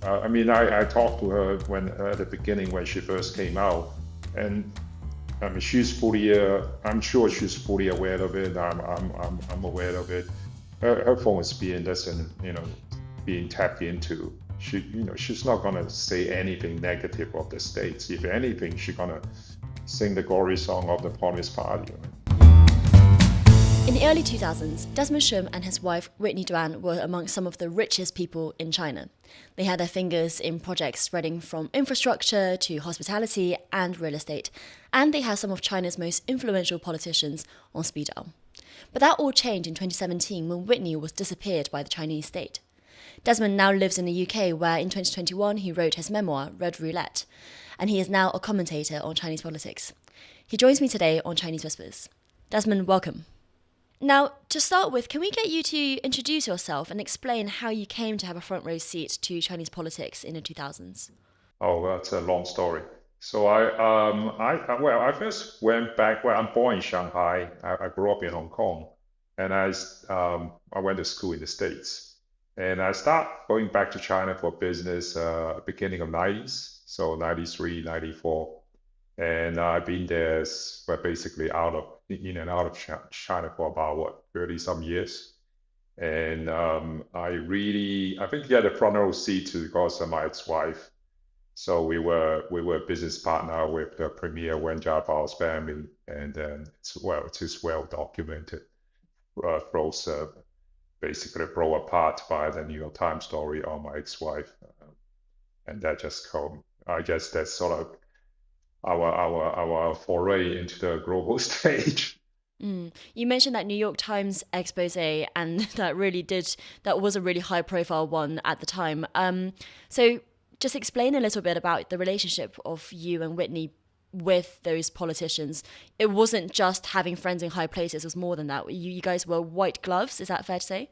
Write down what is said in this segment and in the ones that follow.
I talked to her when at the beginning when she first came out, and I mean, I'm sure she's fully aware of it. I'm aware of it. Her phone is being listened, being tapped into. She's not gonna say anything negative of the states. If anything, she's gonna sing the glory song of the Communist Party. In the early 2000s, Desmond Shum and his wife Whitney Duan were among some of the richest people in China. They had their fingers in projects spreading from infrastructure to hospitality and real estate, and they had some of China's most influential politicians on speed dial. But that all changed in 2017 when Whitney was disappeared by the Chinese state. Desmond now lives in the UK, where in 2021 he wrote his memoir, Red Roulette, and he is now a commentator on Chinese politics. He joins me today on Chinese Whispers. Desmond, welcome. Now, to start with, can we get you to introduce yourself and explain how you came to have a front row seat to Chinese politics in the 2000s? Oh, that's a long story. So I first went back. Well, I'm born in Shanghai. I grew up in Hong Kong, and I went to school in the States, and I start going back to China for business beginning of 90s, so 93, 94, and I've been there, well, basically out of in and out of China for about what 30 some years. And I think he had a front row seat too because of my ex-wife. So we were business partner with the premier Wen Jiabao's family, and then it is well documented. Those basically brought apart by the New York Times story on my ex-wife, and that just come. I guess that's sort of our foray into the global stage. You mentioned that New York Times expose, and that was a really high profile one at the time. So just explain a little bit about the relationship of you and Whitney with those politicians. It wasn't just having friends in high places, it was more than that. You guys were white gloves, is that fair to say?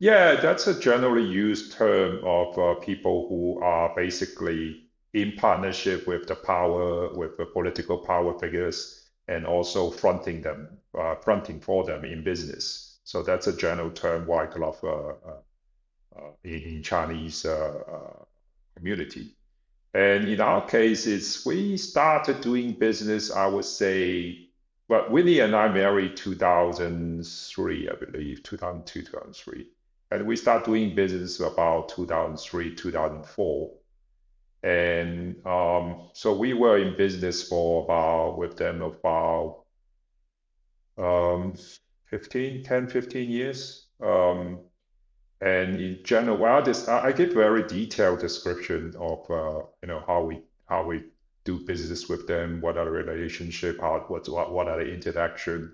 Yeah, that's a generally used term of people who are basically in partnership with the power, with the political power figures, and also fronting for them in business. So that's a general term, white glove, in Chinese community. And in our case, we started doing business, I would say, well, Winnie and I married 2003, I believe, 2002, 2003. And we started doing business about 2003, 2004. And so we were in business with them about um, 15 years. And in general, well, I give very detailed description of how we do business with them, what are the relationship, what are the interaction.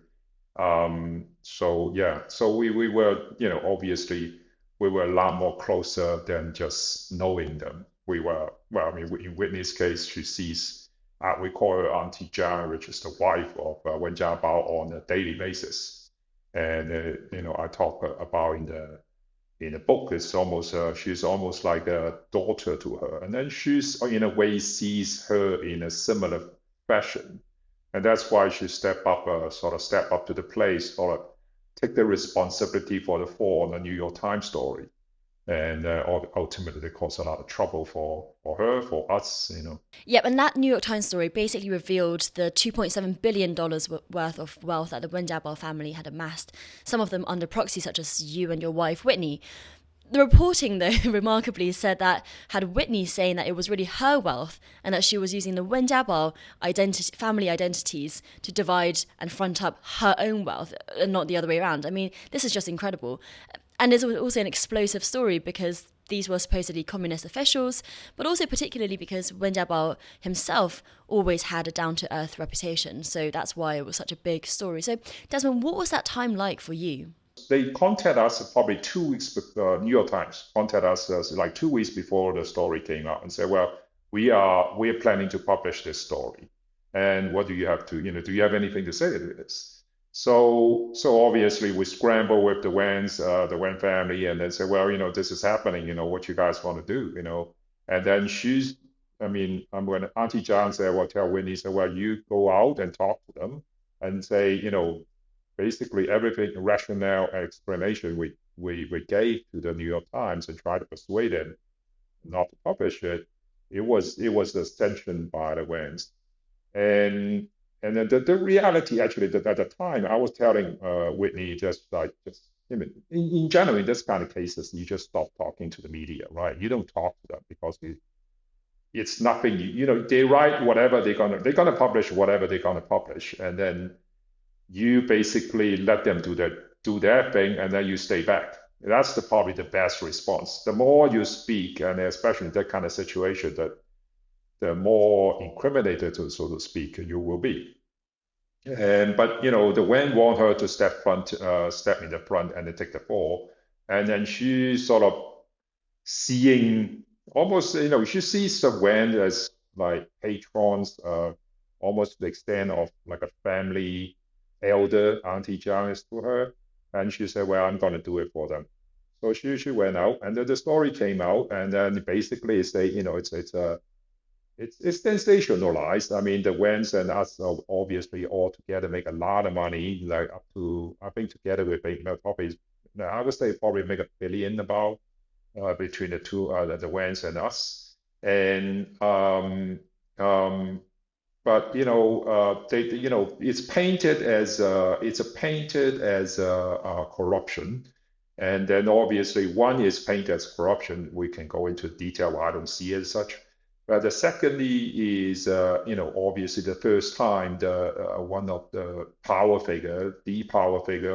So yeah, so we were, obviously we were a lot more closer than just knowing them. We were, well, I mean, in Whitney's case, she sees, we call her Auntie Jana, which is the wife of Wen Jiabao on a daily basis. And I talk about in the book, she's almost like a daughter to her, and then she's in a way sees her in a similar fashion, and that's why she step up to the plate, sort of take the responsibility for the fall on the New York Times story, and ultimately it caused a lot of trouble for her, for us. Yep, and that New York Times story basically revealed the $2.7 billion worth of wealth that the Wen Jiabao family had amassed, some of them under proxy, such as you and your wife, Whitney. The reporting, though, remarkably said that had Whitney saying that it was really her wealth and that she was using the Wen Jiabao family identities to divide and front up her own wealth and not the other way around. I mean, this is just incredible. And it's also an explosive story because these were supposedly communist officials, but also particularly because Wen Jiabao himself always had a down-to-earth reputation. So that's why it was such a big story. So, Desmond, what was that time like for you? They contact us probably 2 weeks. New York Times contact us like 2 weeks before the story came out and said, "Well, we are planning to publish this story, and what do you have to, do you have anything to say to this?" So obviously we scramble with the Wen family, and then say, "Well, this is happening. What you guys want to do?" And then when Auntie John said, "Well, tell Winnie," said, "Well, you go out and talk to them and say, basically everything rationale and explanation we gave to the New York Times and try to persuade them not to publish it, it was sanctioned by the Wens. And then the reality actually that at the time I was telling Whitney just in general in this kind of cases you just stop talking to the media, right? You don't talk to them because it's nothing. They write whatever they're gonna publish whatever they're gonna publish, and then you basically let them do their thing, and then you stay back. That's probably the best response. The more you speak, and especially in that kind of situation, that the more incriminated, so to speak, you will be. But the Wen want her to step in the front and then take the ball, and then she sort of seeing almost, she sees the Wen as like patrons, almost to the extent of like a family elder. Auntie Jiang is to her, and she said, "Well, I'm going to do it for them." So she went out, and then the story came out, and then basically it's sensationalized. I mean, the Wens and us are obviously all together make a lot of money, like up to, I think together we probably, I would say probably make $1 billion about between the two, the Wens and us. And but it's painted as corruption. And then obviously one is painted as corruption. We can go into detail. I don't see it as such. But the secondly is, obviously the first time one of the power figure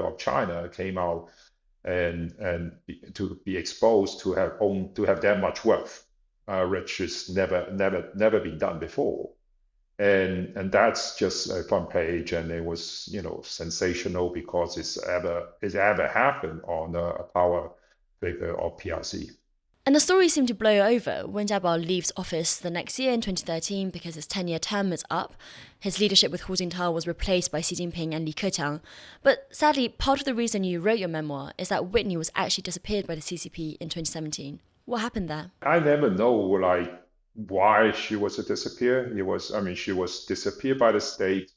of China came out and to be exposed to have that much wealth, which has never been done before. And that's just a front page, and it was sensational because it's ever happened on a power figure of PRC. And the story seemed to blow over. Wen Jiabao leaves office the next year in 2013 because his 10-year term is up. His leadership with Hu Jintao was replaced by Xi Jinping and Li Keqiang. But sadly, part of the reason you wrote your memoir is that Whitney was actually disappeared by the CCP in 2017. What happened there? I never know why she was disappeared. She was disappeared by the state.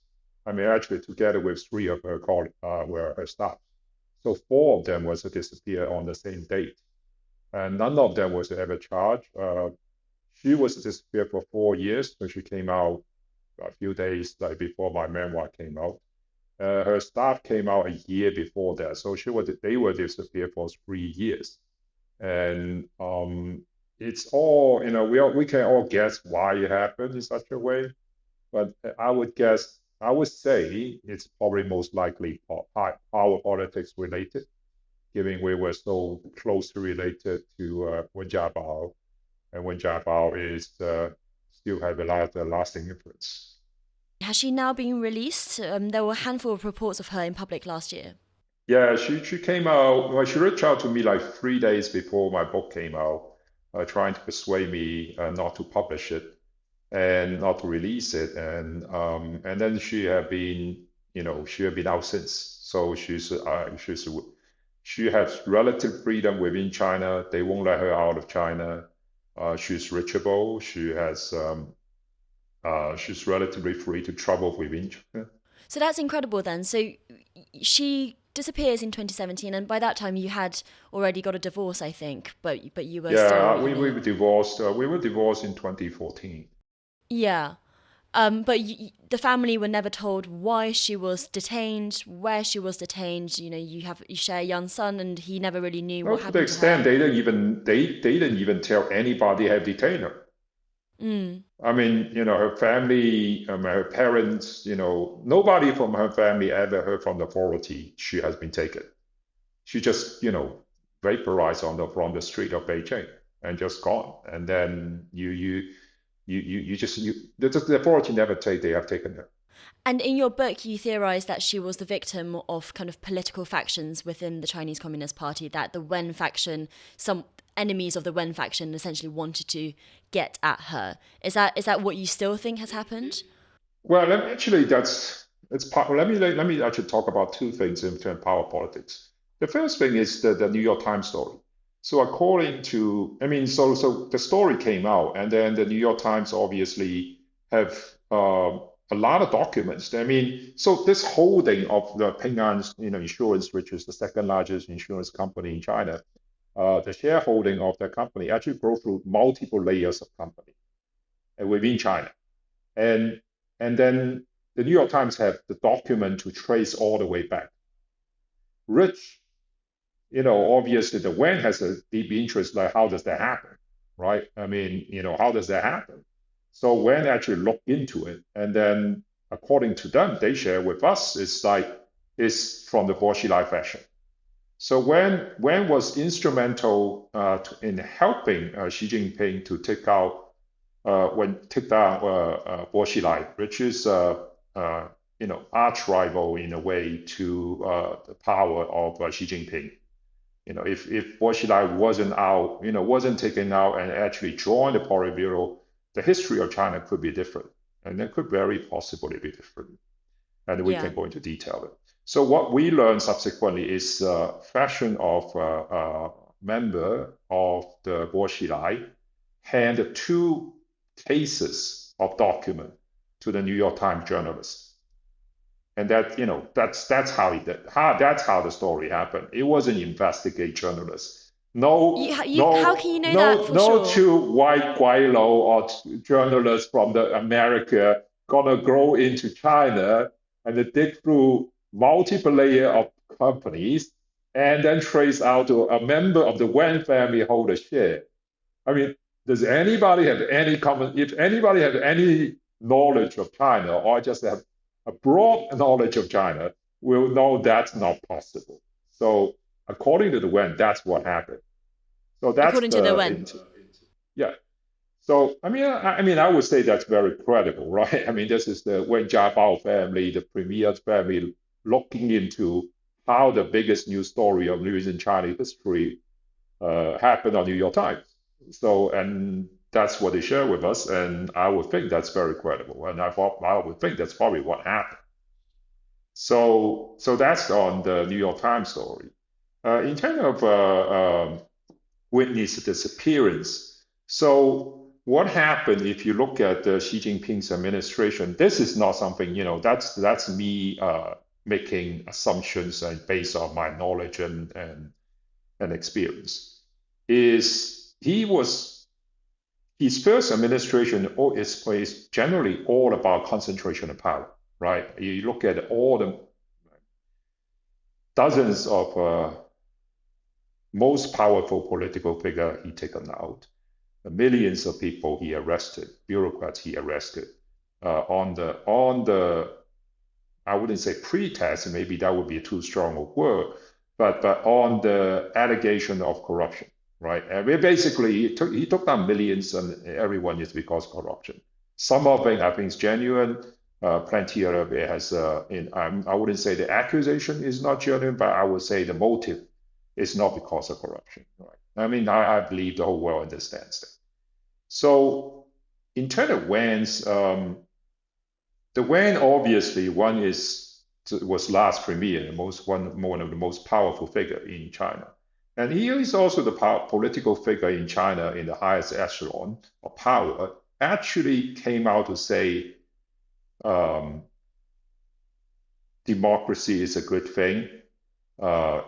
Actually together with 3 of her colleagues, were her staff. So 4 of them was disappeared on the same date. And none of them was ever charged. She was disappeared for 4 years, so she came out a few days before my memoir came out. Her staff came out a year before that, so they were disappeared for 3 years. And it's all, we can all guess why it happened in such a way, but I would say it's probably most likely power politics related, given we were so closely related to Wen Jiabao, and Wen Jiabao is still have a lot of lasting influence. Has she now been released? There were a handful of reports of her in public last year. Yeah, she came out. Well, she reached out to me 3 days before my book came out, trying to persuade me not to publish it and not to release it. And then she had been out since. So she has relative freedom within China. They won't let her out of China. She's reachable. She's relatively free to travel within China. So that's incredible then. So she disappears in 2017, and by that time you had already got a divorce, I think, but you were still... we were divorced. We were divorced in 2014. Yeah. But the family were never told why she was detained, where she was detained. You share a young son, and he never really knew what happened to her. To the extent they didn't even tell anybody had detained her. Her family, her parents, nobody from her family ever heard from the authority she has been taken. She just, vaporized from the street of Beijing and just gone. And then the authority never say they have taken her. And in your book, you theorize that she was the victim of kind of political factions within the Chinese Communist Party, that the Wen faction, some enemies of the Wen faction essentially wanted to get at her. Is that what you still think has happened? Well, let me actually talk about 2 things in terms of power politics. The first thing is the New York Times story. So according to, so the story came out, and then the New York Times obviously have a lot of documents. So this holding of the Ping An, insurance, which is the second largest insurance company in China, the shareholding of the company actually go through multiple layers of company within China. And then the New York Times have the document to trace all the way back. Rich, obviously the Wen has a deep interest, like how does that happen, right? I mean, how does that happen? So Wen actually looked into it, and then according to them, they share with us, it's from the Bo Xilai fashion. So Wen was instrumental in helping Xi Jinping to take down Bo Xilai, which is arch rival in a way to the power of Xi Jinping. If Bo Xilai wasn't taken out and actually joined the Politburo, the history of China could be different, and it could very possibly be different. And we can go into detail. So what we learned subsequently is fashion of member of the Bo Xilai handed 2 cases of document to the New York Times journalists. And that, that's how that's how the story happened. It wasn't investigate journalists. How can you know that for sure? 2 white guaylo or journalists from America gonna go into China and dig through multiple layer of companies and then trace out to a member of the Wen family hold a share. I mean, does anybody have any if anybody have any knowledge of China or just have a broad knowledge of China, will know that's not possible. So according to the Wen, that's what happened. So that's according to the Wen. Yeah. So I mean, I would say that's very credible, right? I mean, this is the Wen Jiabao family, the premier family, looking into how the biggest news story of recent Chinese history happened on New York Times. So, and that's what they share with us, and I would think that's very credible, and I would think that's probably what happened. So that's on the New York Times story. In terms of witness disappearance, so what happened if you look at Xi Jinping's administration? This is not something, that's me making assumptions and based on my knowledge and experience. Is his first administration is generally all about concentration of power, right? You look at all the dozens of most powerful political figure he taken out, the millions of people he arrested, bureaucrats he arrested, on the I wouldn't say pretext, maybe that would be too strong a word, but on the allegation of corruption. Right, and basically he took down millions, and everyone is because of corruption. Some of it I think is genuine. Plenty of it has. I wouldn't say the accusation is not genuine, but I would say the motive is not because of corruption. Right. I mean, I believe the whole world understands that. So, in terms of Wen's, the Wen obviously was last premier, one of the most powerful figure in China. And he is also the political figure in China in the highest echelon of power, actually came out to say democracy is a good thing,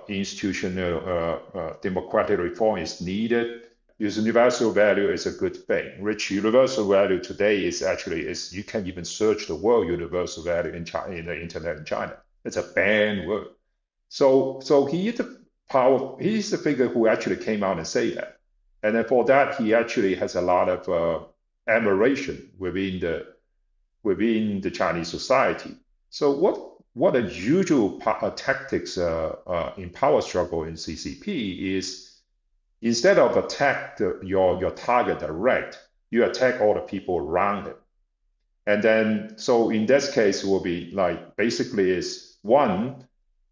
institutional democratic reform is needed, universal value is a good thing. Which universal value today is you can't even search the word universal value in the internet in China. It's a banned word. So he is he's the figure who actually came out and say that. And then for that, he actually has a lot of admiration within the Chinese society. So what are usual tactics in power struggle in CCP is, instead of attack your target direct, you attack all the people around it. And then, so in this case, it will be like, basically is one,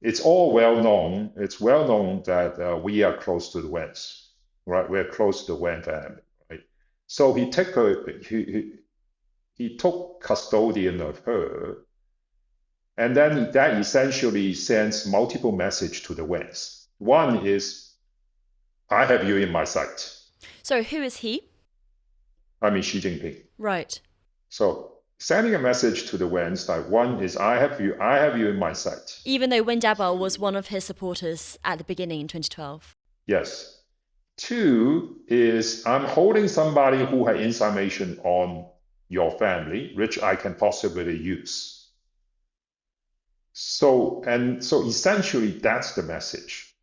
it's well known that we are close to the West, right? We're close to the Wen family, right? So he took custodian of her, and then that essentially sends multiple messages to the West. One is, I have you in my sight. So who is he? I mean Xi Jinping. Right. So sending a message to the West, like, one is, I have you in my sight. Even though Wen Jiabao was one of his supporters at the beginning in 2012. Yes. Two is I'm holding somebody who has information on your family, which I can possibly use. So essentially that's the message.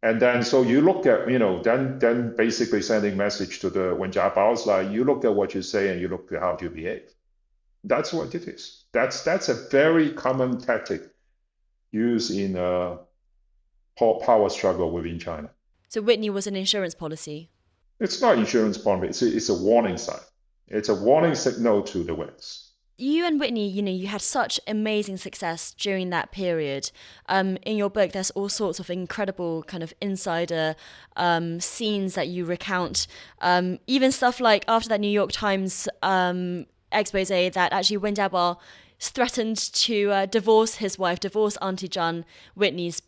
And then so you look at, then basically sending message to the Wen Jiabao is like, you look at what you say and you look at how you behave. That's what it is. That's a very common tactic used in a power struggle within China. So Whitney was an insurance policy. It's not insurance policy. It's a warning sign. It's a warning signal to the West. You and Whitney, you had such amazing success during that period. In your book, there's all sorts of incredible kind of insider scenes that you recount. Even stuff like after that New York Times expose that actually Wen Jiabao threatened to divorce Auntie Zhan, Whitney's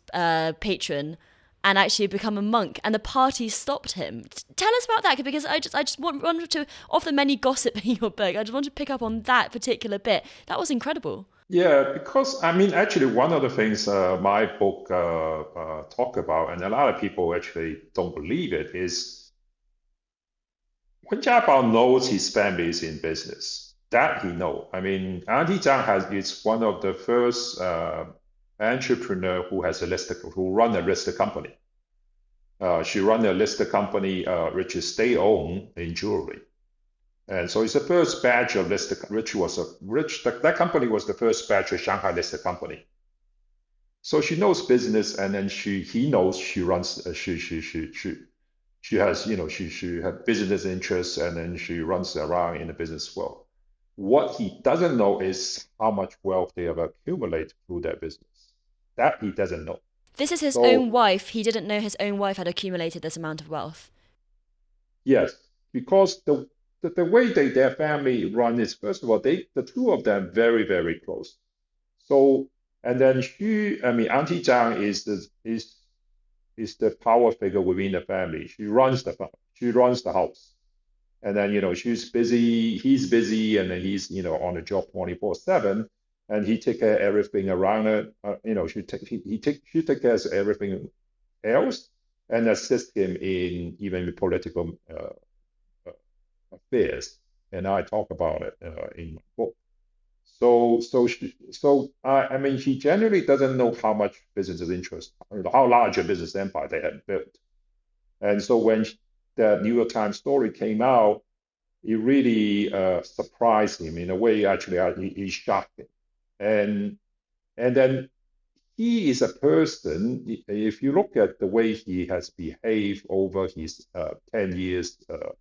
patron, and actually become a monk, and the party stopped him. Tell us about that, because I just wanted to, of the many gossip in your book, I just want to pick up on that particular bit. That was incredible. Yeah, because I mean, actually, one of the things my book talk about, and a lot of people actually don't believe it, is Wen Jiabao knows his family is in business. That he know. I mean, Auntie Zhang is one of the first entrepreneur who run a listed company. She run a listed company which is state-owned in jewelry. And so it's the first batch of listed, that company was the first batch of Shanghai listed company. So she knows business, and then he knows she runs, she has, she had business interests, and then she runs around in the business world. What he doesn't know is how much wealth they have accumulated through that business. That he doesn't know. This is his own wife. He didn't know his own wife had accumulated this amount of wealth. Yes, because the way their family run is, first of all, the two of them very, very close. So, and then Auntie Zhang is the power figure within the family. She runs the house. And then, she's busy, he's busy, and then he's, on the job 24/7. And he take care of everything around it. She take care of everything else and assist him in even political affairs. And I talk about it in my book. I mean, he generally doesn't know how much business interest, how large a business empire they had built. And so when the New York Times story came out, it really surprised him in a way. Actually, he shocked him. And then he is a person, if you look at the way he has behaved over his 10 years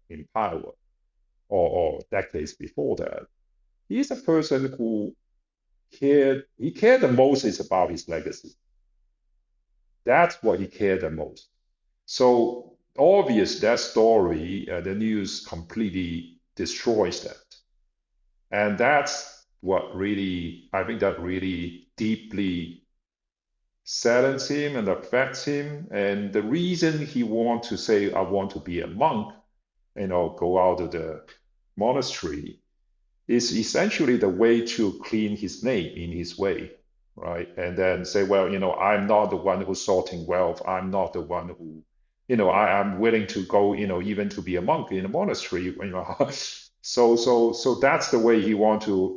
in power, or decades before that, he's a person who cared the most is about his legacy. That's what he cared the most. So obvious that story, the news completely destroys that. And that's what really, I think that really deeply saddens him and affects him. And the reason he wants to say, I want to be a monk, go out of the monastery, is essentially the way to clean his name in his way, right? And then say, well, I'm not the one who's sorting wealth. I'm not the one who, I'm willing to go, even to be a monk in a monastery, So that's the way he wants to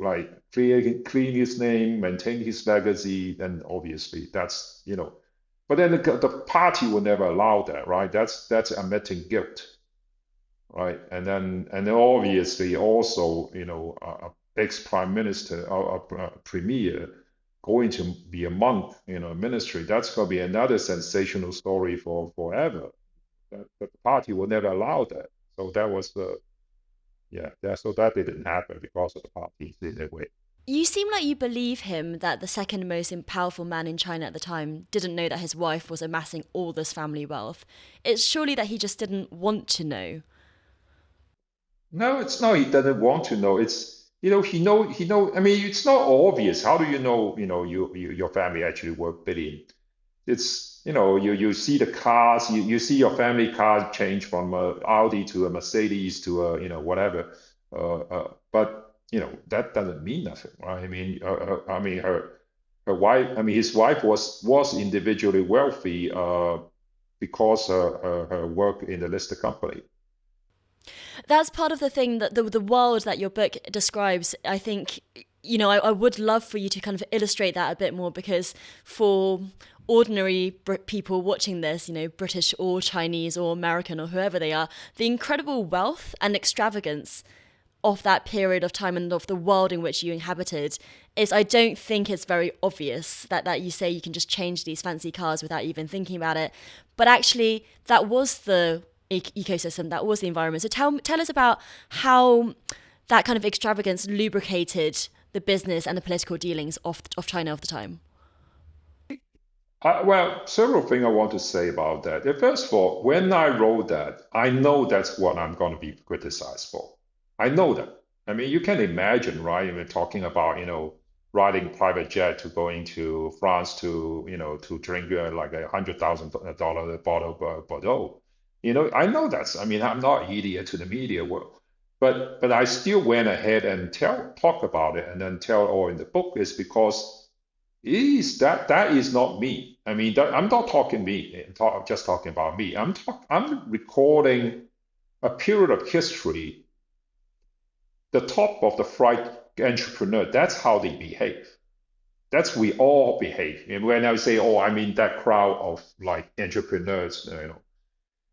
clean his name, maintain his legacy, and obviously that's But then the party will never allow that, right? That's admitting guilt, right? And then obviously also a ex-prime minister or a premier going to be a monk in a ministry. That's going to be another sensational story for forever. The party will never allow that. So that was the. So that didn't happen because of the party in that way. You seem like you believe him that the second most powerful man in China at the time didn't know that his wife was amassing all this family wealth. It's surely that he just didn't want to know. No, it's not. He doesn't want to know. It's he know. I mean, it's not obvious. How do you know? Your family actually worth billion. It's you see the cars. You see your family car change from a Audi to a Mercedes to a whatever. But that doesn't mean nothing, right? I mean, her wife. I mean, his wife was individually wealthy. because her work in the listed company. That's part of the thing that the world that your book describes. I think, I would love for you to kind of illustrate that a bit more, because for ordinary people watching this, British or Chinese or American or whoever they are, the incredible wealth and extravagance of that period of time and of the world in which you inhabited is, I don't think it's very obvious that you say you can just change these fancy cars without even thinking about it. But actually, that was the ecosystem, that was the environment. So tell us about how that kind of extravagance lubricated the business and the political dealings of China of the time. Well, several things I want to say about that. First of all, when I wrote that, I know that's what I'm going to be criticized for. I know that. I mean, you can imagine, right? We're talking about, riding private jet to going to France to, to drink like $100,000 bottle of Bordeaux. I know that's. I mean, I'm not idiot to the media world, but I still went ahead and talk about it and then tell all in the book is because that is not me. I mean, I'm not talking me. Just talking about me. I'm recording a period of history. The top of the flight entrepreneur. That's how they behave. That's we all behave. And when I say, oh, I mean that crowd of like entrepreneurs,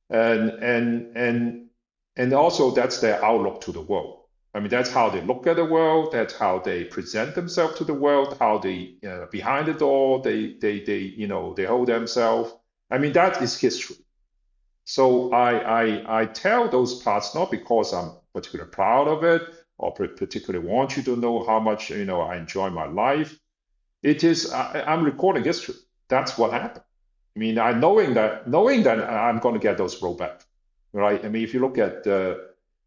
and also that's their outlook to the world. I mean, that's how they look at the world. That's how they present themselves to the world. How they behind the door, they hold themselves. I mean, that is history. So I tell those parts not because I'm particularly proud of it or particularly want you to know how much I enjoy my life. It is I'm recording history. That's what happened. I mean, knowing that I'm going to get those rollback, right? I mean, if you look at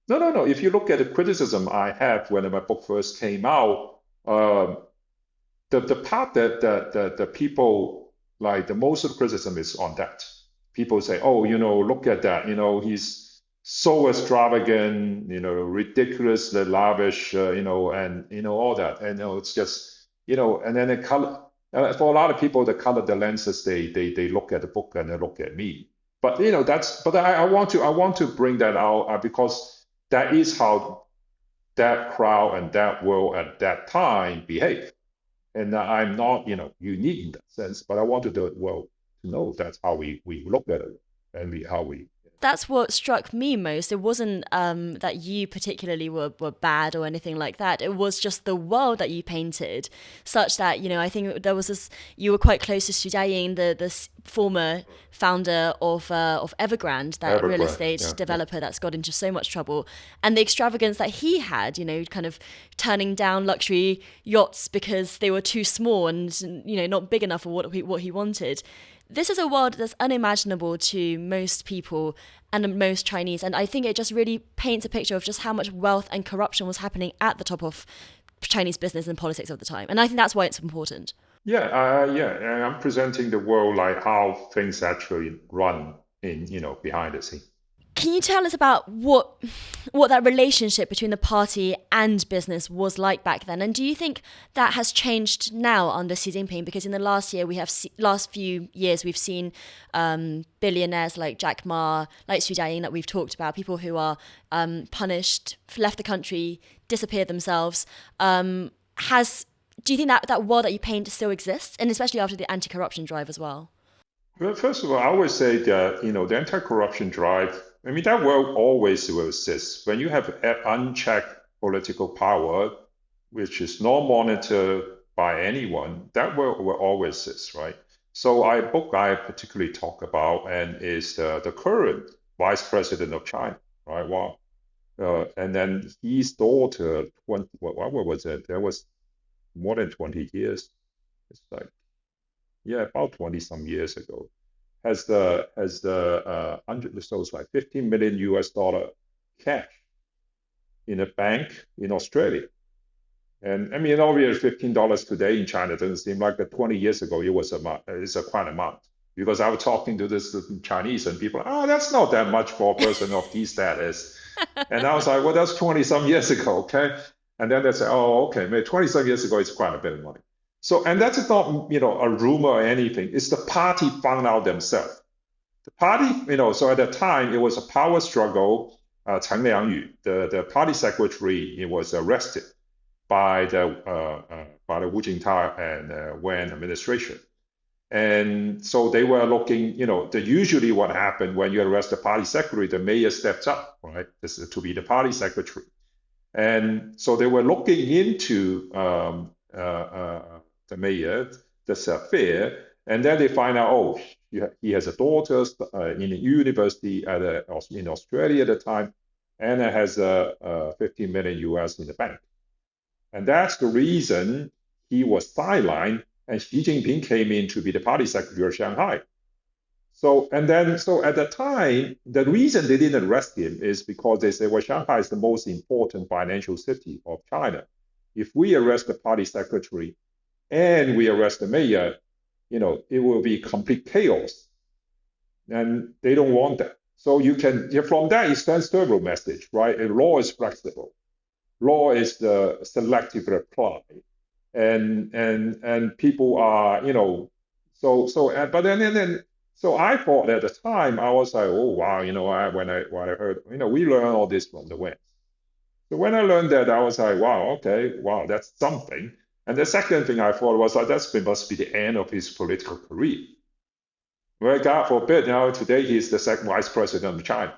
no. If you look at the criticism I have when my book first came out, the part that the people like the most of the criticism is on that. People say, oh, look at that, he's so extravagant, ridiculously lavish, and all that, and it's just, and then the color. For a lot of people, the color, the lenses, they look at the book and they look at me. But I want to bring that out because that is how that crowd and that world at that time behaved. And I'm not, unique in that sense, but I wanted the world to know that's how we look at it and how we. That's what struck me most. It wasn't that you particularly were bad or anything like that. It was just the world that you painted, such that, I think there was this, you were quite close to Xu Jiaying, the former founder of Evergrande, that real estate developer that's got into so much trouble. And the extravagance that he had, kind of turning down luxury yachts because they were too small and, not big enough for what he wanted. This is a world that's unimaginable to most people and most Chinese. And I think it just really paints a picture of just how much wealth and corruption was happening at the top of Chinese business and politics of the time. And I think that's why it's important. Yeah. And I'm presenting the world like how things actually run in, behind the scene. Can you tell us about what that relationship between the party and business was like back then? And do you think that has changed now under Xi Jinping? Because in the last few years, we've seen billionaires like Jack Ma, like Xu Jiaying that we've talked about, people who are punished, left the country, disappeared themselves. Do you think that world that you paint still exists? And especially after the anti-corruption drive as well? Well, first of all, I always say that, the anti-corruption drive, I mean, that world always will exist. When you have unchecked political power, which is not monitored by anyone, that world will always exist, right? So book I particularly talk about and is the current vice president of China, right? Wow. And then his daughter, what was it? There was more than 20 years. It's like, about 20 some years ago. Has the so it's like $15 million US cash in a bank in Australia. And I mean, obviously $15 today in China doesn't seem like that 20 years ago it's a quite amount. Because I was talking to this Chinese and people, that's not that much for a person of his status. And I was like, well, that's 20 some years ago, okay? And then they say, oh, okay, maybe 20 some years ago, it's quite a bit of money. So, and that's not, a rumor or anything. It's the party found out themselves. the party, so at that time it was a power struggle. Chen Liangyu, the party secretary, he was arrested by the Wu Jintao and Wen administration. And so they were looking, usually what happened when you arrest the party secretary, the mayor steps up, right? This is to be the party secretary. And so they were looking into the mayor, this affair, and then they find out, oh, he has a daughter in a university in Australia at the time, and it has 15 million US in the bank. And that's the reason he was sidelined, and Xi Jinping came in to be the party secretary of Shanghai. So at the time, the reason they didn't arrest him is because they said, well, Shanghai is the most important financial city of China. If we arrest the party secretary and we arrest the mayor, it will be complete chaos. And they don't want that. So from that, it sends several message, right? And law is flexible. Law is the selective reply. And people are, so I thought at the time, I was like, oh, wow, when I heard, we learn all this from the West. So when I learned that, I was like, wow, that's something. And the second thing I thought was like, that must be the end of his political career. Well, God forbid, today he's the second vice president of China,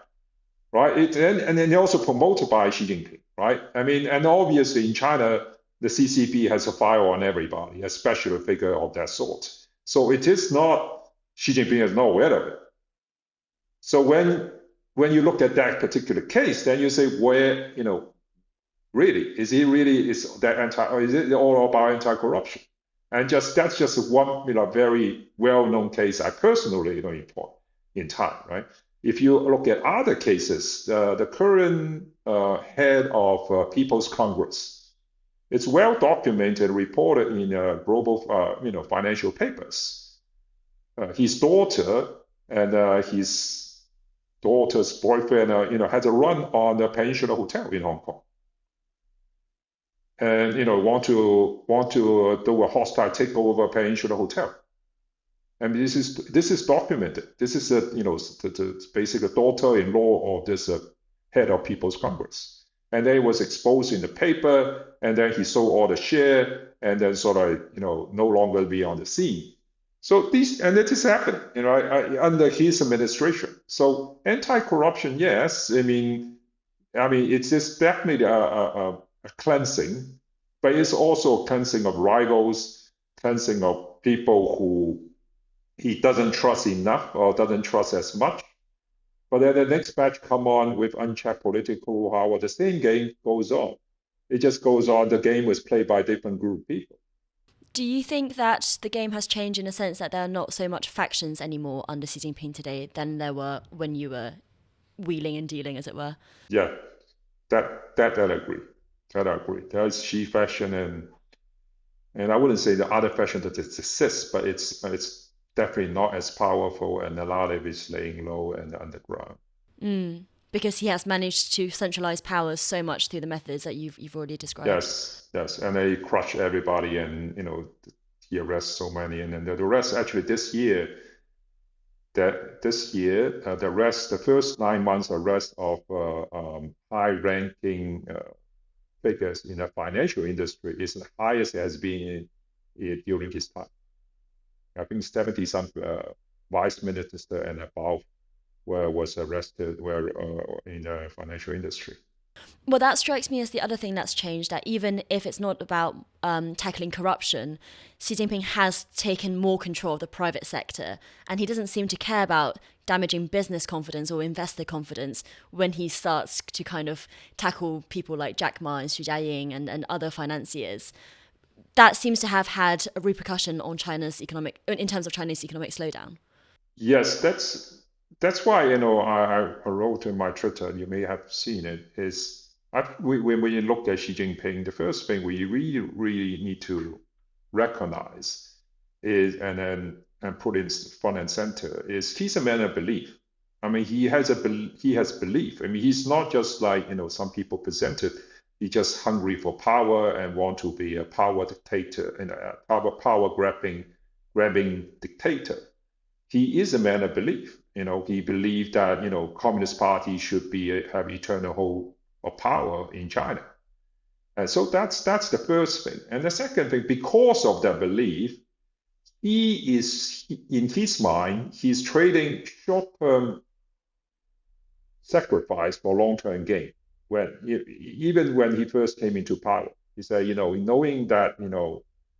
right? And then also promoted by Xi Jinping, right? I mean, and obviously in China, the CCP has a fire on everybody, especially a figure of that sort. So it is not, Xi Jinping is not aware of it. So when you look at that particular case, then you say, where, really, is it all about anti-corruption? And that's just one, very well-known case I personally, in time, right? If you look at other cases, the current head of People's Congress, it's well documented, reported in global, financial papers. His daughter and his daughter's boyfriend, had a run on the Peninsula Hotel in Hong Kong, and want to do a hostile takeover of Peninsula Hotel. And this is documented. This is the basically daughter-in-law of this head of People's Congress, and they was exposed in the paper. And then he sold all the share, and then sort of no longer be on the scene. So it is happening, under his administration. So anti-corruption, yes. I mean, it's just definitely a cleansing, but it's also a cleansing of rivals, cleansing of people who he doesn't trust enough or doesn't trust as much. But then the next batch come on with unchecked political power. The same game goes on. It just goes on. The game was played by a different group of people. Do you think that the game has changed in a sense that there are not so much factions anymore under Xi Jinping today than there were when you were wheeling and dealing, as it were? Yeah, that I agree. There's Xi faction, and I wouldn't say the other faction that exists, but it's definitely not as powerful, and a lot of it's laying low and underground. Because he has managed to centralize powers so much through the methods that you've already described. Yes, and they crush everybody, and he arrests so many, and then the rest actually this year, the first 9 months arrest of high-ranking figures in the financial industry is the highest it has been during his time. I think 70-some vice ministers and above was arrested in the financial industry. Well, that strikes me as the other thing that's changed, that even if it's not about tackling corruption, Xi Jinping has taken more control of the private sector, and he doesn't seem to care about damaging business confidence or investor confidence when he starts to kind of tackle people like Jack Ma and Xu Jiaying and other financiers. That seems to have had a repercussion on in terms of China's economic slowdown. Yes, that's why I wrote in my Twitter. You may have seen it. When you look at Xi Jinping, the first thing we really need to recognize is and put in front and center is he's a man of belief. I mean, he has belief. I mean, he's not just like some people presented. He's just hungry for power and want to be a power dictator and a power grabbing dictator. He is a man of belief. he believed that, Communist Party should have eternal hold of power in China. And so that's the first thing. And the second thing, because of that belief, in his mind, he's trading short-term sacrifice for long-term gain. Even when he first came into power, he said, knowing that,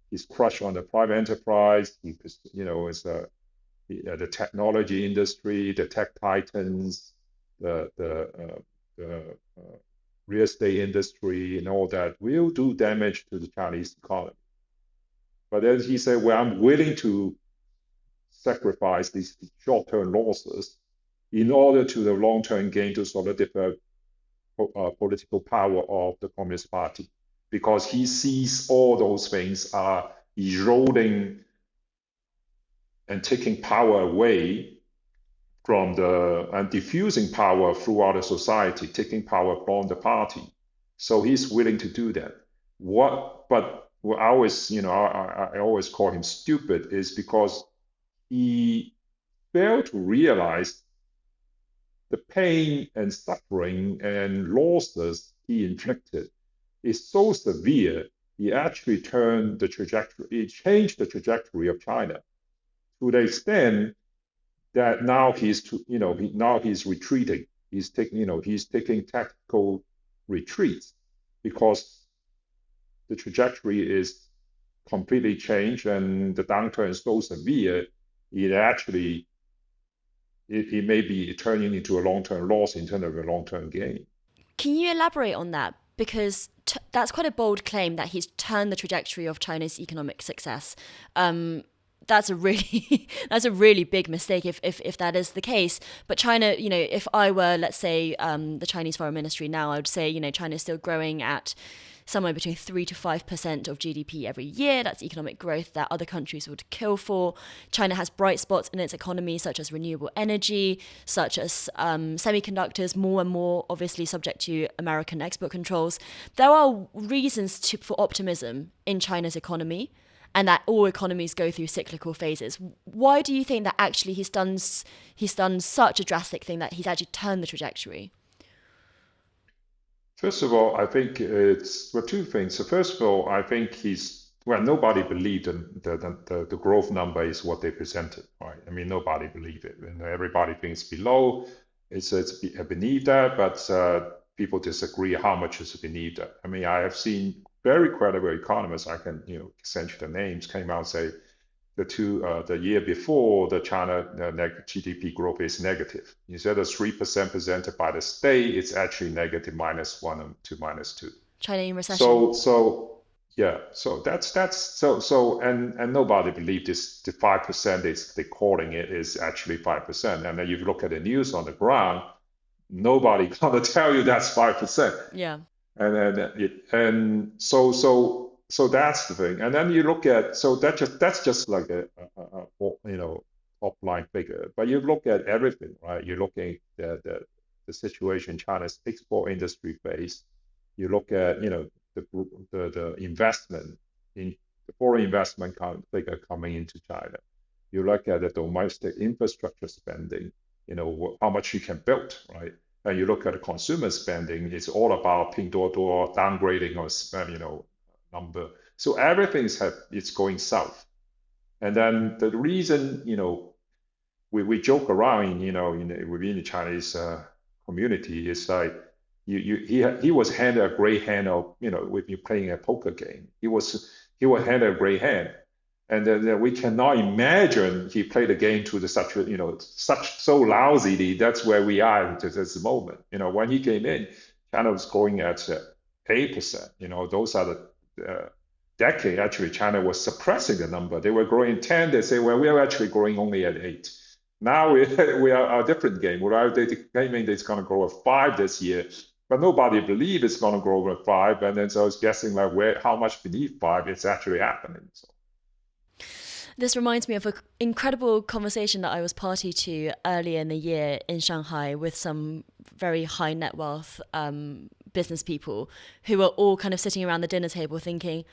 he's crushed on the private enterprise, is the technology industry, the tech titans, the real estate industry, and all that will do damage to the Chinese economy. But then he said, well, I'm willing to sacrifice these short-term losses in order to the long-term gain to solidify political power of the Communist Party, because he sees all those things are eroding and taking power away from and diffusing power throughout the society, taking power from the party. So he's willing to do that. But what I always, I always call him stupid, is because he failed to realize the pain and suffering and losses he inflicted is so severe. He actually changed the trajectory of China to the extent that now he's retreating. He's taking tactical retreats because the trajectory is completely changed, and the downturn is so severe, it may be turning into a long-term loss instead of a long-term gain. Can you elaborate on that? Because that's quite a bold claim that he's turned the trajectory of China's economic success. That's a really big mistake if that is the case. But China, if I were, let's say, the Chinese Foreign Ministry now, I would say, China is still growing at somewhere between 3 to 5% of GDP every year. That's economic growth that other countries would kill for. China has bright spots in its economy, such as renewable energy, such as semiconductors, more and more obviously subject to American export controls. There are reasons for optimism in China's economy, and that all economies go through cyclical phases. Why do you think that actually he's done such a drastic thing, that he's actually turned the trajectory? First of all, I think it's two things. So first of all, I think nobody believed the growth number is what they presented, right? I mean, nobody believed it, and everybody thinks it's beneath that, but people disagree how much is beneath that. I mean, I have seen very credible economists, I can send you the names, came out and say the year before, the China GDP growth is negative. Instead of 3% presented by the state, it's actually negative -1 to -2. China in recession. And nobody believed this. The 5% they're calling it is actually 5%. And then you look at the news on the ground, nobody gonna tell you that's 5%. Yeah. So that's the thing. And then you look at, that's just like a top line figure. But you look at everything, right? You're looking at the situation China's export industry face. You look at the investment in the foreign investment figure coming into China. You look at the domestic infrastructure spending. How much you can build, right? And you look at the consumer spending. It's all about Pinduoduo downgrading or number. So everything it's going south. And then the reason, we joke around, within the Chinese community, is like he was handed a great hand of, with you playing a poker game. He was handed a great hand. And then we cannot imagine he played the game to so lousily. That's where we are at this moment. When he came in, China was going at 8%. Those are the decade. Actually, China was suppressing the number. They were growing 10. They say, well, we are actually growing only at 8. Now we are a different game. They came in, it's going to grow at 5 this year, but nobody believes it's going to grow at 5. And then so I was guessing how much beneath 5 it's actually happening. So. This reminds me of an incredible conversation that I was party to earlier in the year in Shanghai with some very high net wealth business people who were all kind of sitting around the dinner table thinking,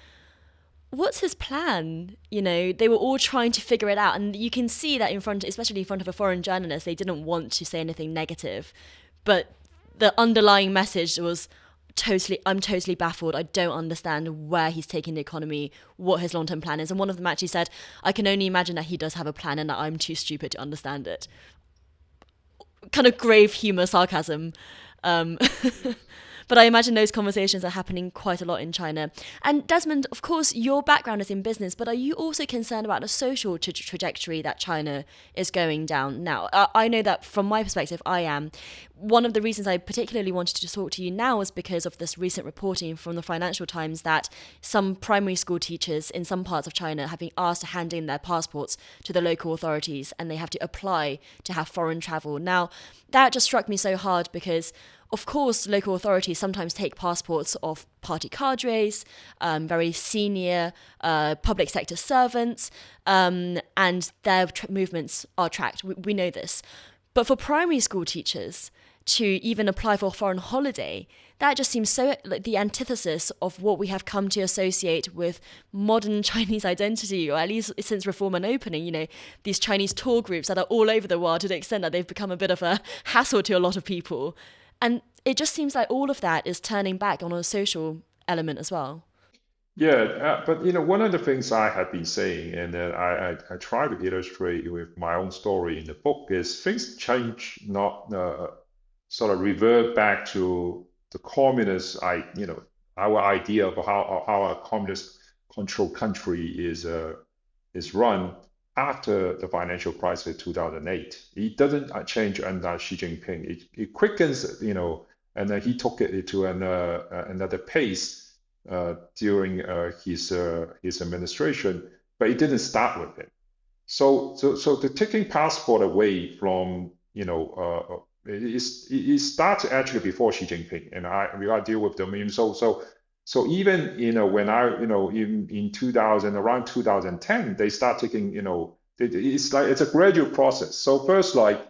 what's his plan? You know, they were all trying to figure it out, and you can see that in front, especially in front of a foreign journalist, they didn't want to say anything negative, but the underlying message was I'm totally baffled. I don't understand where he's taking the economy, what his long term plan is. And one of them actually said, I can only imagine that he does have a plan and that I'm too stupid to understand it. Kind of grave humor, sarcasm. Um, but I imagine those conversations are happening quite a lot in China. And Desmond, of course, your background is in business, but are you also concerned about the social trajectory that China is going down now? I know that from my perspective, I am. One of the reasons I particularly wanted to talk to you now is because of this recent reporting from the Financial Times that some primary school teachers in some parts of China have been asked to hand in their passports to the local authorities and they have to apply to have foreign travel. Now, that just struck me so hard because of course, local authorities sometimes take passports of party cadres, very senior public sector servants, and their movements are tracked. We know this. But for primary school teachers to even apply for a foreign holiday, that just seems so like the antithesis of what we have come to associate with modern Chinese identity, or at least since Reform and Opening, you know, these Chinese tour groups that are all over the world to the extent that they've become a bit of a hassle to a lot of people. And it just seems like all of that is turning back on a social element as well. Yeah, but one of the things I have been saying, and that I try to illustrate with my own story in the book, is things change, not sort of revert back to the communist, our idea of how a communist controlled country is run after the financial crisis of 2008. It doesn't change under Xi Jinping. It quickens, and then he took it to another pace during his administration, but it didn't start with it. So the taking passport away from it started actually before Xi Jinping, and we got to deal with them. So even when I in 2000 around 2010 they start taking it's a gradual process. So first, like,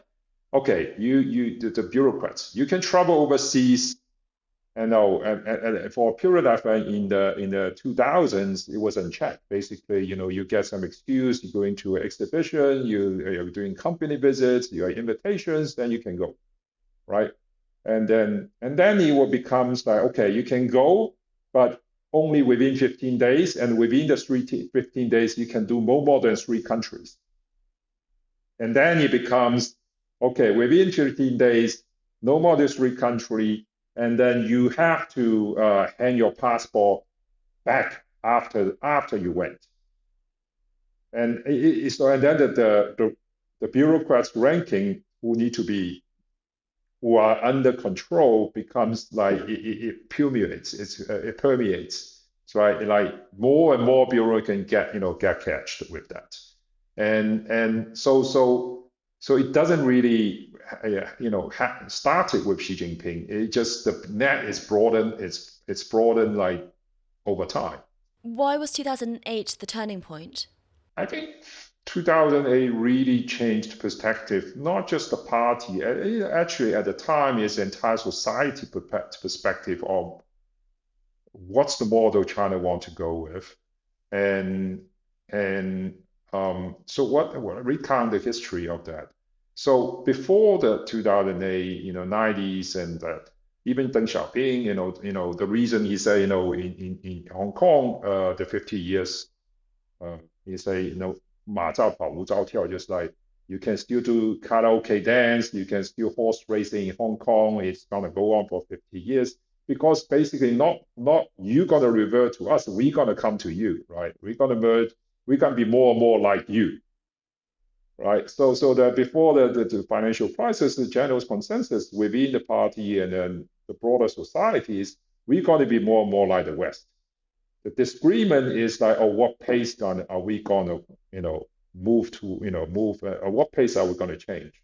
okay, the bureaucrats, you can travel overseas. And no, and for a period of in the 2000s, it was unchecked. Basically, you get some excuse, you go into an exhibition, you're doing company visits, you have invitations, then you can go, right? And then it will becomes like, okay, you can go, but only within 15 days, and within the 15 days, you can do no more than 3 countries. And then it becomes, okay, within 15 days, no more than 3 countries, and then you have to hand your passport back after you went. And so and then the bureaucrats ranking who are under control becomes like it permeates. It permeates. It's right. Like more and more bureaucrats can get catched with that, and so it doesn't really started with Xi Jinping. It just the net is broadened. It's broadened like over time. Why was 2008 the turning point? I think 2008 really changed perspective, not just the party. Actually, at the time, it's entire society perspective of what's the model China want to go with, and so what recount the history of that. So before the 2008, 90s, and even Deng Xiaoping, the reason he say, in Hong Kong, the 50 years, he say, 马照跑，无照跳, just like you can still do karaoke dance, you can still horse racing in Hong Kong. It's gonna go on for 50 years because basically not you gonna revert to us, we gonna come to you, right? We're gonna merge. We're gonna be more and more like you. Right, so that before the financial crisis, the general consensus within the party and then the broader societies, we're going to be more and more like the West. The disagreement is like, oh, what pace are we going to, move to, at what pace are we going to change?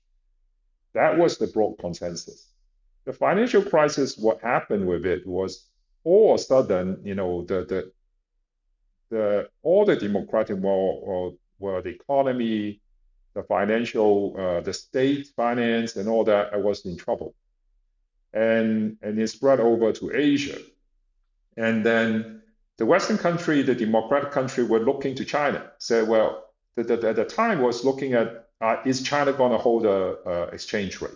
That was the broad consensus. The financial crisis, what happened with it was all of a sudden, all the democratic world, the economy, the financial, the state finance and all that, I was in trouble. And it spread over to Asia. And then the Western country, the democratic country, were looking to China. Said, well, the time was looking at is China going to hold a exchange rate?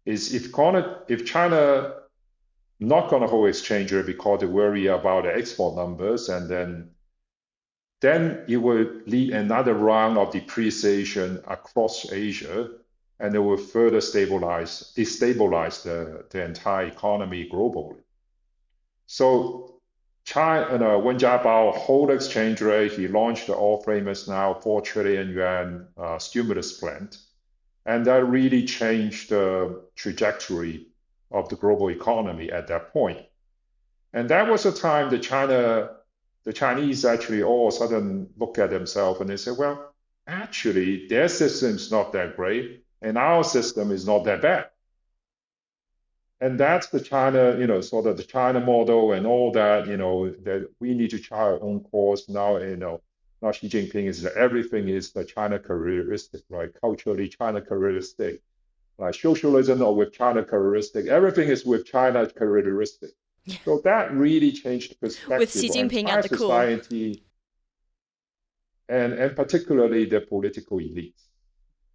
If China not going to hold exchange rate because they worry about the export numbers, and then it will lead another round of depreciation across Asia, and it will further destabilize the entire economy globally. So China, Wen Jiabao hold exchange rate. He launched the all famous now 4 trillion yuan stimulus plan, and that really changed the trajectory of the global economy at that point. And that was a time the Chinese actually all of a sudden look at themselves and they say, well, actually, their system is not that great, and our system is not that bad. And that's the China, sort of the China model and all that, that we need to chart our own course now, now Xi Jinping is that everything is the China characteristic, right? Culturally, China characteristic, like socialism or with China characteristic, everything is with China characteristic. So that really changed the perspective with Xi Jinping at the society, core. And particularly the political elites,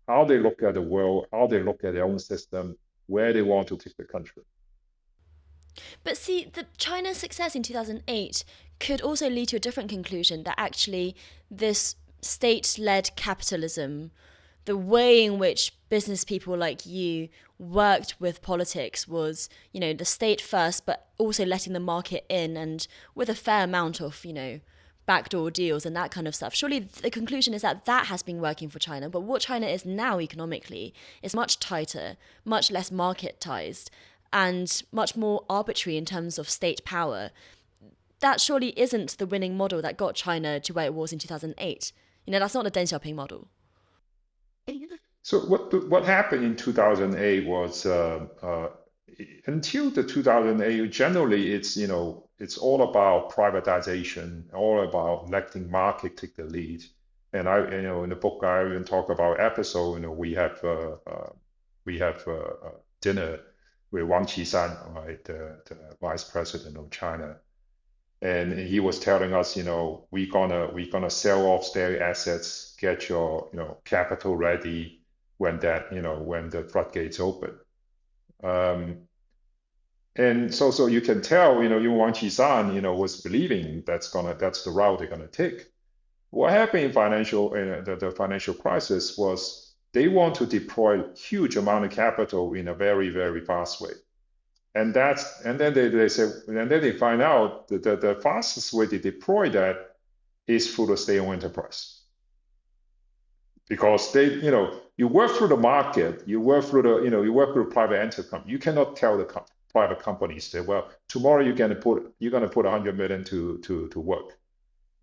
how they look at the world, how they look at their own system, where they want to take the country. But see, China's success in 2008 could also lead to a different conclusion, that actually this state-led capitalism, the way in which business people like you worked with politics was, the state first, but also letting the market in, and with a fair amount of, backdoor deals and that kind of stuff. Surely the conclusion is that has been working for China. But what China is now economically is much tighter, much less marketized, and much more arbitrary in terms of state power. That surely isn't the winning model that got China to where it was in 2008. That's not the Deng Xiaoping model. So what happened in 2008 was until the 2008, generally it's all about privatization, all about letting market take the lead. And in the book I even talk about episode. We have dinner with Wang Qishan, right, the vice president of China, and he was telling us, we're gonna sell off state assets, get your capital ready when when the floodgates open. And so you can tell, Wang Qishan, was believing that's the route they're gonna take. What happened in the financial crisis was they want to deploy huge amount of capital in a very, very fast way. And then they say, and then they find out that the fastest way to deploy that is through the state-owned enterprise. Because you work through the market, you work through private enterprise. You cannot tell the private companies that, well, tomorrow you're gonna put 100 million to work.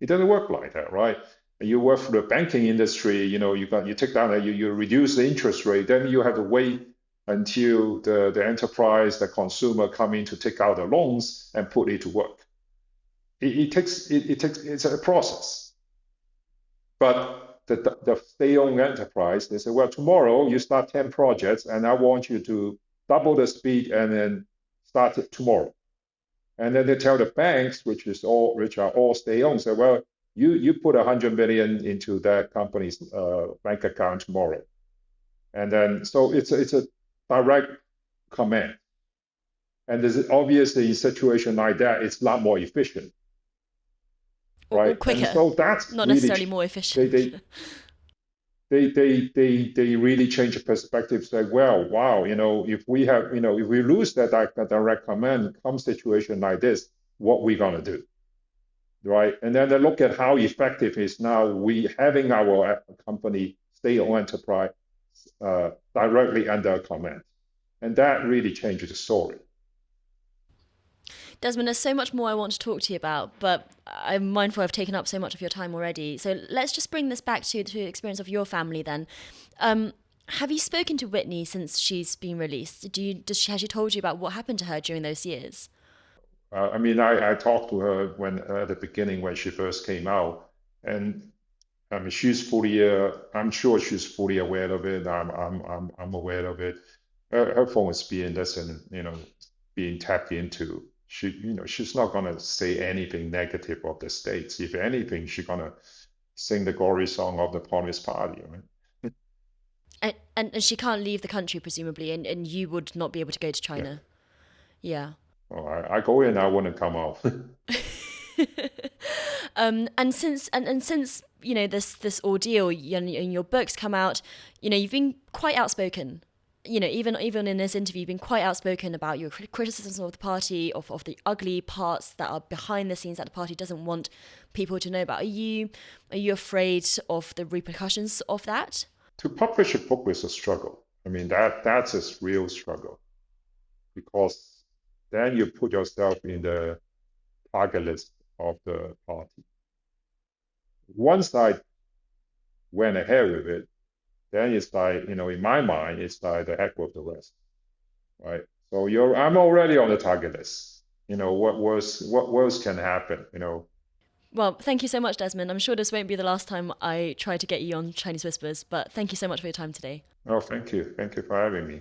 It doesn't work like that, right? You work for the banking industry, you take down, you reduce the interest rate, then you have to wait until the enterprise, the consumer come in to take out the loans and put it to work. It's a process. But the state-owned enterprise, they say, well, tomorrow you start 10 projects and I want you to double the speed and then start it tomorrow. And then they tell the banks, which are all state-owned, say, well, you put 100 million into that company's bank account tomorrow. And then, so it's a direct command. And obviously in a situation like that, it's a lot more efficient. Right? Or quicker. And so that's not really, necessarily more efficient. They really change the perspective. Say, well, wow, if we lose that direct command, come situation like this, what we gonna do, right? And then they look at how effective is now we having our company state-owned enterprise directly under command, and that really changes the story. Desmond, there's so much more I want to talk to you about, but I'm mindful I've taken up so much of your time already. So let's just bring this back to the experience of your family then. Have you spoken to Whitney since she's been released? Has she told you about what happened to her during those years? I talked to her at the beginning when she first came out, and she's I'm sure she's fully aware of it. I'm aware of it. Her phone is being tapped into. she's not gonna say anything negative of the states. If anything, she's gonna sing the glory song of the Communist Party, right? And she can't leave the country, presumably, and you would not be able to go to Yeah. China. Yeah. Well, I go in, I wouldn't come out. And since this ordeal, and your books come out, you've been quite outspoken. Even in this interview, you've been quite outspoken about your criticisms of the party, of the ugly parts that are behind the scenes that the party doesn't want people to know about. Are you afraid of the repercussions of that? To publish a book is a struggle. I mean, that's a real struggle because then you put yourself in the target list of the party. Once I went ahead with it, then it's like, in my mind, it's like the heck with the rest, right? So I'm already on the target list. What worse can happen, Well, thank you so much, Desmond. I'm sure this won't be the last time I try to get you on Chinese Whispers, but thank you so much for your time today. Oh, thank you. Thank you for having me.